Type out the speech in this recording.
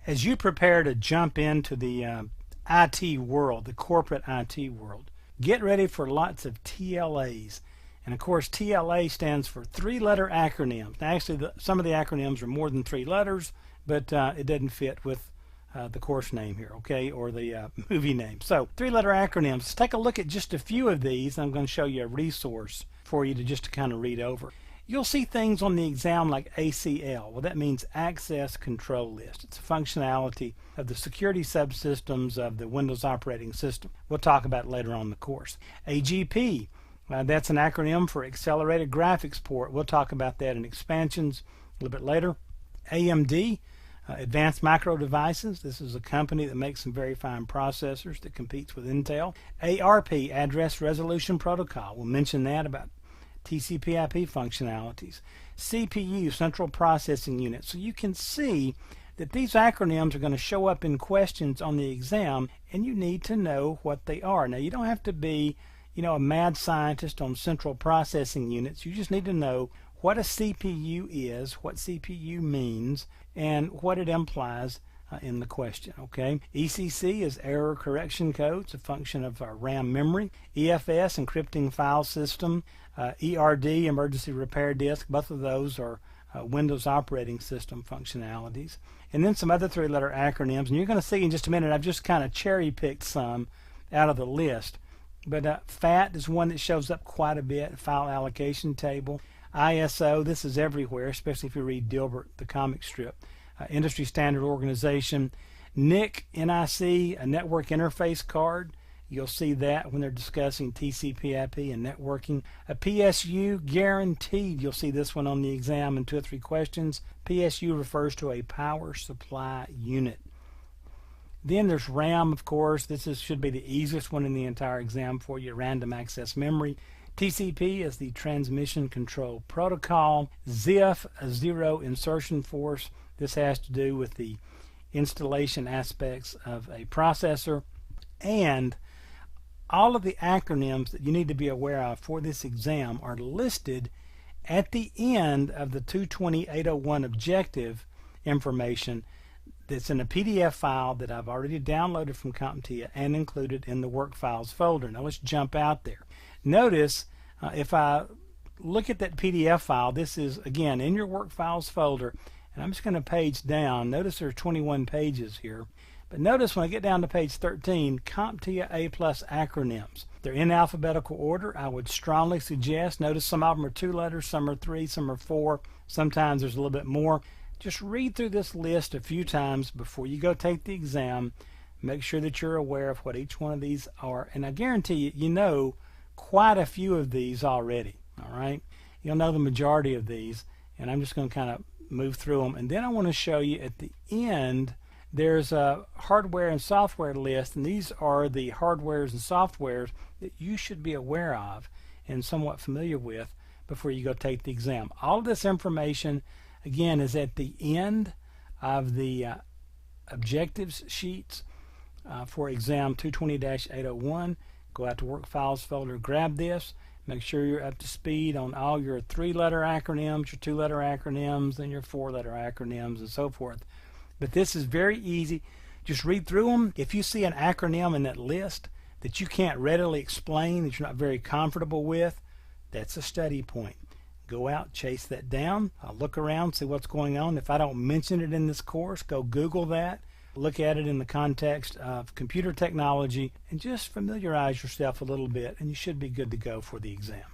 As you prepare to jump into the IT world, the corporate IT world, get ready for lots of TLAs. And of course, TLA stands for three-letter acronyms. Now, actually, some of the acronyms are more than 3 letters, but it doesn't fit with the course name here, okay, or the movie name. So, three-letter acronyms. Let's take a look at just a few of these. I'm going to show you a resource for you to just kind of read over. You'll see things on the exam like ACL. Well, that means Access Control List. It's a functionality of the security subsystems of the Windows operating system. We'll talk about it later on in the course. AGP, that's an acronym for Accelerated Graphics Port. We'll talk about that in expansions a little bit later. AMD, Advanced Micro Devices. This is a company that makes some very fine processors that competes with Intel. ARP, Address Resolution Protocol. We'll mention that about TCP/IP functionalities. CPU, Central Processing Unit. So you can see that these acronyms are going to show up in questions on the exam, and you need to know what they are. Now, you don't have to be, a mad scientist on central processing units. You just need to know what a CPU is, what CPU means, and what it implies in the question. Okay, ECC is error correction code. It's a function of our RAM memory. EFS, encrypting file system. ERD, emergency repair disk. Both of those are Windows operating system functionalities. And then some other three-letter acronyms. And you're going to see in just a minute, I've just kind of cherry-picked some out of the list. But FAT is one that shows up quite a bit, file allocation table. ISO, this is everywhere, especially if you read Dilbert, the comic strip. Industry Standard Organization. NIC, NIC, a network interface card. You'll see that when they're discussing TCP/IP and networking. A PSU, guaranteed. You'll see this one on the exam in 2 or 3 questions. PSU refers to a power supply unit. Then there's RAM, of course. This should be the easiest one in the entire exam for you, random access memory. TCP is the Transmission Control Protocol. ZIF, a Zero Insertion Force. This has to do with the installation aspects of a processor. And all of the acronyms that you need to be aware of for this exam are listed at the end of the 220.801 objective information that's in a PDF file that I've already downloaded from CompTIA and included in the work files folder. Now let's jump out there. Notice if I look at that PDF file, this is again in your work files folder, and I'm just going to page down. Notice there are 21 pages here. But notice when I get down to page 13, CompTIA A+ acronyms. They're in alphabetical order. I would strongly suggest, notice some of them are 2 letters, some are 3, some are 4. Sometimes there's a little bit more. Just read through this list a few times before you go take the exam. Make sure that you're aware of what each one of these are. And I guarantee you, you know quite a few of these already. All right? You'll know the majority of these. And I'm just going to kind of move through them. And then I want to show you at the end, there's a hardware and software list, and these are the hardwares and softwares that you should be aware of and somewhat familiar with before you go take the exam. All of this information, again, is at the end of the objectives sheets for exam 220-801. Go out to Work Files folder, grab this. Make sure you're up to speed on all your 3-letter acronyms, your 2-letter acronyms, and your 4-letter acronyms, and so forth. But this is very easy. Just read through them. If you see an acronym in that list that you can't readily explain, that you're not very comfortable with, that's a study point. Go out, chase that down. Look around, see what's going on. If I don't mention it in this course, go Google that. Look at it in the context of computer technology and just familiarize yourself a little bit, and you should be good to go for the exam.